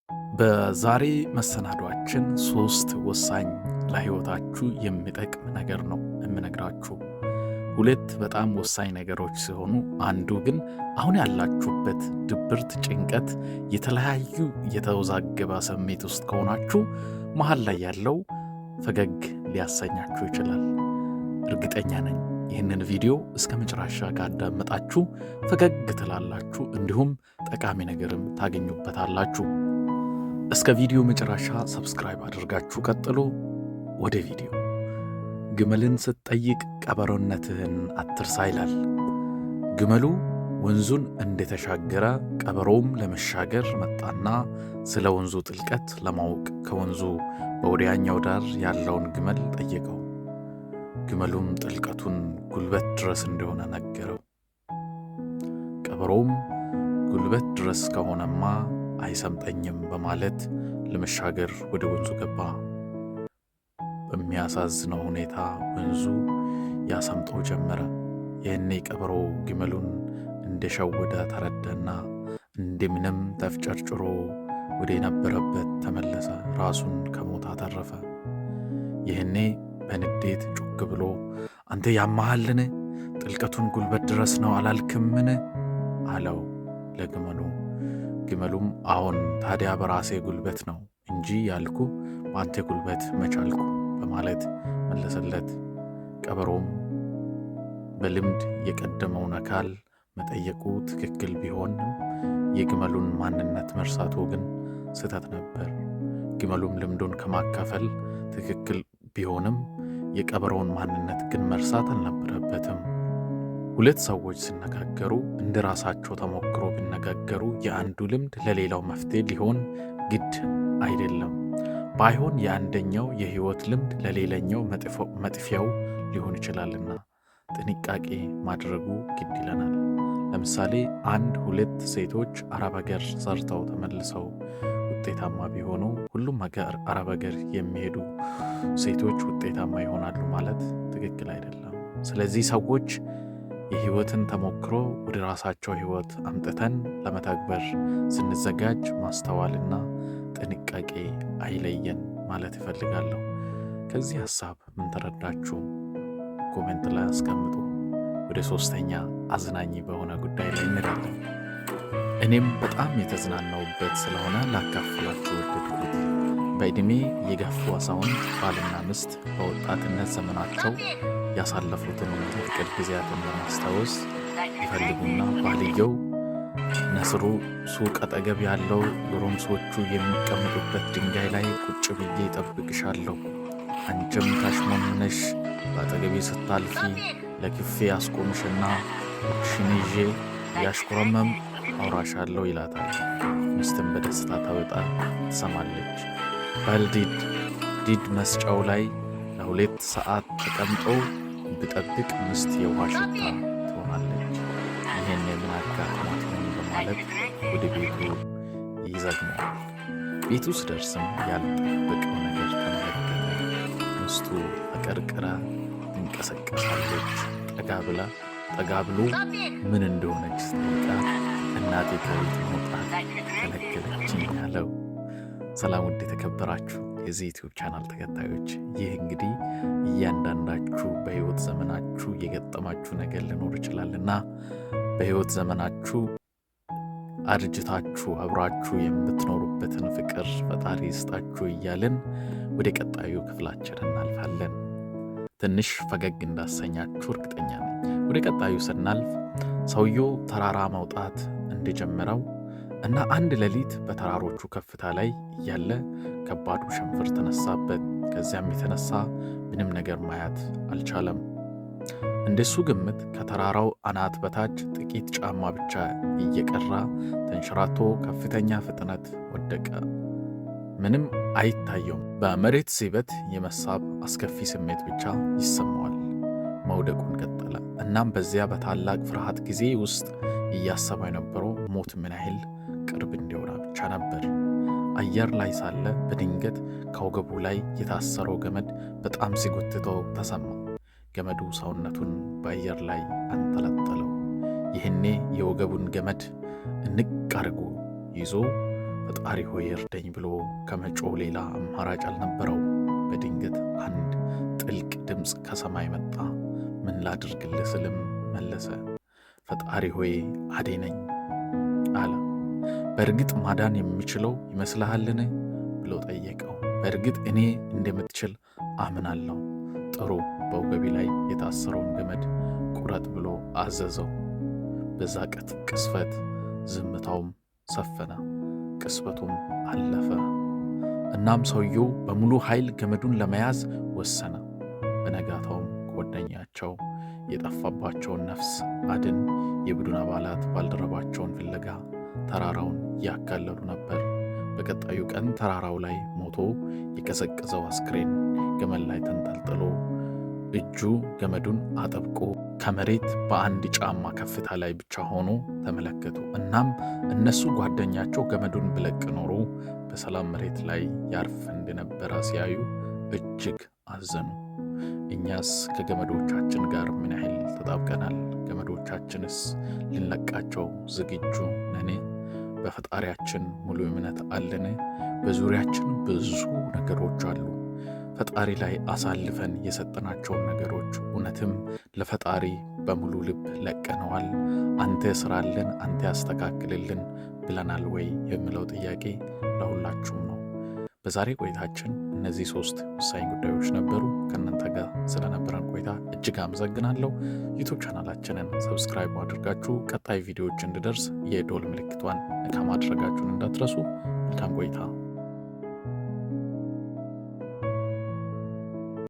በዛሬ መሰናዷችን 3 ወሳኝ ለህይወታችሁ የሚጠቅም ነገር ነው የምነግራችሁ። 2 በጣም ወሳኝ ነገሮች ሲሆኑ አንዱ ግን አሁን ያላችሁበት ድብርት፣ ጭንቀት፣ የተለያዩ የተወዛገበ ስሜት ውስጥ ከሆናችሁ መሃል ላይ ያለው ፈገግ ሊያሰኛችሁ ይችላል። እርግጠኛ ነኝ ይህንን ቪዲዮ እስከ መጨረሻ ካዳመጣችሁ ፈገግ ትላላችሁ፣ እንዲሁም ጠቃሚ ነገርም ታገኙበታላችሁ። እስከ ቪዲዮ መጨረሻ ሰብስክራይብ አድርጋችሁ ቀጥሎ ወደ ቪዲዮ። ግመልን ስትጠይቅ ቀበሮነትህን አትርሳ ይላል። ግመሉ ወንዙን እንደተሻገረ ቀበሮውም ለመሻገር መጣና ስለ ወንዙ ጥልቀት ለማወቅ ከወንዙ በወዲያኛው ዳር ያለውን ግመል ጠየቀው። ግመሉም ጥልቀቱን ጉልበት ድረስ እንደሆነ ነገረው። ቀበሮውም ጉልበት ድረስ ከሆነማ አይሰምጠኝም በማለት ለመሻገር ወደ ወንዙ ገባ። በሚያሳዝነው ሁኔታ ወንዙ ያሰምጠው ጀመረ። ይህኔ ቀበሮ ግመሉን እንደሸወደ ተረዳና እንደምንም ተፍጨርጭሮ ወደ ነበረበት ተመለሰ። ራሱን ከሞት አተረፈ። ይህኔ በንዴት ጮክ ብሎ አንተ ያመሃልን? ጥልቀቱን ጉልበት ድረስ ነው አላልክምን? አለው ለግመሉ። ግመሉም አሁን ታዲያ በራሴ ጉልበት ነው እንጂ ያልኩ በአንተ ጉልበት መቻልኩ በማለት መለሰለት። ቀበሮም በልምድ የቀደመውን አካል መጠየቁ ትክክል ቢሆንም የግመሉን ማንነት መርሳቱ ግን ስህተት ነበር። ግመሉም ልምዱን ከማካፈል ትክክል ቢሆንም የቀበሮውን ማንነት ግን መርሳት አልነበረበትም። 2 ሰዎች ሲነጋገሩ እንደ ራሳቸው ተሞክሮ ቢነጋገሩ የአንዱ ልምድ ለሌላው መፍትሄ ሊሆን ግድ አይደለም። ባይሆን የአንደኛው የህይወት ልምድ ለሌላኛው መጥፊያው ሊሆን ይችላልና ጥንቃቄ ማድረጉ ግድ ይለናል። ለምሳሌ 1-2 ሴቶች አረብ ሀገር ሰርተው ተመልሰው ውጤታማ ቢሆኑ ሁሉም አረብ ሀገር የሚሄዱ ሴቶች ውጤታማ ይሆናሉ ማለት ትክክል አይደለም። ስለዚህ ሰዎች የህይወትን ተሞክሮ ወደ ራሳቸው ህይወት አምጥተን ለመተግበር ስንዘጋጅ ማስተዋልና ጥንቃቄ አይለየን ማለት እፈልጋለሁ። ከዚህ ሐሳብ ምን ተረዳችሁ? ኮሜንት ላይ አስቀምጡ። ወደ 3ኛ አዝናኝ በሆነ ጉዳይ ላይ እንሄዳለን። እኔም በጣም የተዝናናውበት ስለሆነ ላካፍላችሁ ወደድኩት። በዕድሜ የገፉ አዛውንት ባልና ሚስት በወጣትነት ዘመናቸው ያሳለፉትን የፍቅር ጊዜያትን ለማስታወስ ይፈልጉና ባልየው ነስሩ ሱቅ አጠገብ ያለው ጎረምሶቹ የሚቀመጡበት ድንጋይ ላይ ቁጭ ብዬ እጠብቅሻለሁ፣ አንቺም ታሽሞንነሽ በአጠገቤ ስታልፊ ለክፌ አስቆምሽና ሽን ይዤ እያሽኮረመም አውራሻለሁ ይላታል። ሚስትም በደስታ ታወጣ ትሰማለች። በልዲድ መስጫው ላይ ለ2 ሰዓት ተቀምጦ ብጠብቅ ሚስት የውሃ ሽታ ትሆናለች። ይህን የምን አጋጥሟት ነው በማለት ወደ ቤቱ ይዘግመዋል። ቤቱ ሲደርስም ያልጠበቀው ነገር ተመለከተ። ሚስቱ አቀርቅራ ትንቀሰቀሳለች። ጠጋ ብሎ ምን እንደሆነች ስጠይቃት እናቴ ከቤት መውጣት ከለከለችኝ ያለው። ሰላም ውድ የተከበራችሁ የዚህ ዩቲዩብ ቻናል ተከታዮች፣ ይህ እንግዲህ እያንዳንዳችሁ በህይወት ዘመናችሁ የገጠማችሁ ነገር ሊኖር ይችላልና በህይወት ዘመናችሁ አርጅታችሁ አብራችሁ የምትኖሩበትን ፍቅር ፈጣሪ ይስጣችሁ እያልን ወደ ቀጣዩ ክፍላችን እናልፋለን። ትንሽ ፈገግ እንዳሰኛችሁ እርግጠኛ ነኝ። ወደ ቀጣዩ ስናልፍ ሰውየው ተራራ መውጣት እንደጀመረው እና አንድ ሌሊት በተራሮቹ ከፍታ ላይ እያለ ከባዱ ሸንፈር ተነሳበት። ከዚያም የተነሳ ምንም ነገር ማየት አልቻለም። እንደሱ ግምት ከተራራው አናት በታች ጥቂት ጫማ ብቻ እየቀራ ተንሸራቶ ከፍተኛ ፍጥነት ወደቀ። ምንም አይታየውም። በመሬት ሲበት የመሳብ አስከፊ ስሜት ብቻ ይሰማዋል። መውደቁን ቀጠለ። እናም በዚያ በታላቅ ፍርሃት ጊዜ ውስጥ እያሰበ የነበረው ሞት ምን ያህል ቅርብ እንዲሆን ብቻ ነበር። አየር ላይ ሳለ በድንገት ከወገቡ ላይ የታሰረው ገመድ በጣም ሲጎትተው ተሰማ። ገመዱ ሰውነቱን በአየር ላይ አንጠለጠለው። ይህኔ የወገቡን ገመድ እንቅ አድርጎ ይዞ ፈጣሪ ሆይ እርደኝ ብሎ ከመጮህ ሌላ አማራጭ አልነበረው። በድንገት አንድ ጥልቅ ድምፅ ከሰማይ መጣ። ምን ላድርግልህ ስልም መለሰ፣ ፈጣሪ ሆይ አድነኝ አለ። በእርግጥ ማዳን የምችለው ይመስልሃልን ብሎ ጠየቀው። በእርግጥ እኔ እንደምትችል አምናለሁ። ጥሩ፣ በወገቢ ላይ የታሰረውን ገመድ ቁረጥ ብሎ አዘዘው። በዛ ቅስፈት ዝምታውም ሰፈነ፣ ቅስበቱም አለፈ። እናም ሰውየው በሙሉ ኃይል ገመዱን ለመያዝ ወሰነ። በነጋታውም ጓደኛቸው የጠፋባቸውን ነፍስ አድን የቡድን አባላት ባልደረባቸውን ፍለጋ ተራራውን ያካለሉ ነበር። በቀጣዩ ቀን ተራራው ላይ ሞቶ የቀዘቀዘው አስክሬን ገመድ ላይ ተንጠልጥሎ እጁ ገመዱን አጠብቆ ከመሬት በአንድ ጫማ ከፍታ ላይ ብቻ ሆኖ ተመለከቱ። እናም እነሱ ጓደኛቸው ገመዱን ብለቅ ኖሮ በሰላም መሬት ላይ ያርፍ እንደነበረ ሲያዩ እጅግ አዘኑ። እኛስ ከገመዶቻችን ጋር ምን ያህል ተጣብቀናል? ገመዶቻችንስ ልንለቃቸው ዝግጁ ነን? በፈጣሪያችን ሙሉ እምነት አለን? በዙሪያችን ብዙ ነገሮች አሉ። ፈጣሪ ላይ አሳልፈን የሰጠናቸውን ነገሮች እውነትም ለፈጣሪ በሙሉ ልብ ለቀነዋል? አንተ ስራልን፣ አንተ ያስተካክልልን ብለናል ወይ የሚለው ጥያቄ ለሁላችሁም ነው። በዛሬ ቆይታችን እነዚህ 3 ወሳኝ ጉዳዮች ነበሩ። ከእናንተ ጋር ስለነበረን ቆይታ እጅግ አመሰግናለሁ። ዩቱብ ቻናላችንን ሰብስክራይብ አድርጋችሁ ቀጣይ ቪዲዮዎች እንዲደርስ የዶል ምልክቷን ከማድረጋችሁን እንዳትረሱ። መልካም ቆይታ